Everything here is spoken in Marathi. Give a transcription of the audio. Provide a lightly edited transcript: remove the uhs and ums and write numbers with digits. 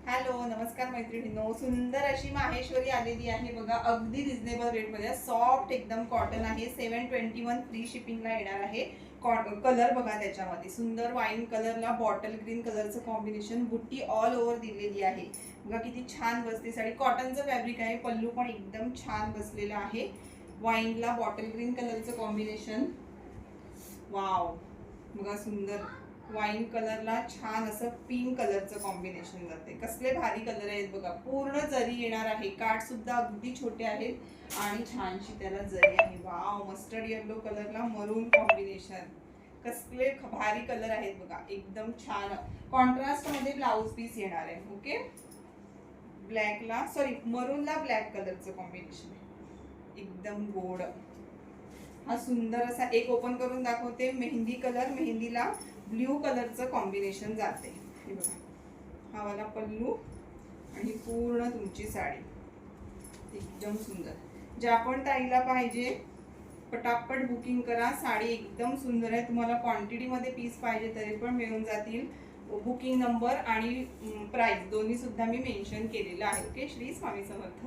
हॅलो नमस्कार मैत्रिणींनो, सुंदर अशी माहेश्वरी आलेली आहे बघा. अगदी रिझनेबल रेट मध्ये सॉफ्ट एकदम कॉटन आहे. 721 फ्री शिपिंगला येणार आहे. कलर बघा, त्याच्यामध्ये सुंदर वाईन कलरला बॉटल ग्रीन कलरचं कॉम्बिनेशन, बुट्टी ऑल ओव्हर दिलेली आहे बघा. किती छान बसते साडी. कॉटनचं फॅब्रिक आहे. पल्लू पण एकदम छान बसलेला आहे. वाईनला बॉटल ग्रीन कलरचं कॉम्बिनेशन, वाव बघा सुंदर. वाईन कलरला छान असं पिंक कलरचं कॉम्बिनेशन जाते. कसले भारी कलर आहेत बघा. पूर्ण जरी येणार आहे. काठ सुद्धा अगदी छोटे आहेत आणि छानशी त्याला जरी आहे. वाव, मस्टर्ड येलो कलरला मरून कॉम्बिनेशन, कसले भारी कलर आहेत बघा. एकदम छान कॉन्ट्रास्ट मध्ये ब्लाउज पीस येणार आहे. ओके, ब्लॅकला सॉरी मरूनला ब्लॅक कलरचं कॉम्बिनेशन आहे. एकदम गोड. हा सुंदर असा एक ओपन करून दाखवते. मेहंदी कलर, मेहंदीला ब्ल्यू कलरचं कॉम्बिनेशन जाते. हे बघा, हा वाला पल्लू आणि पूर्ण तुमची साडी एकदम सुंदर. ज्या पण ताईला पाहिजे पटापट बुकिंग करा. साडी एकदम सुंदर आहे. तुम्हाला क्वांटिटी मध्ये पीस पाहिजे तरी पण मिळून जातील. बुकिंग नंबर आणि प्राइस दोन्ही सुद्धा मी मेन्शन केलेलं आहे. ओके, श्री स्वामी समर्थ.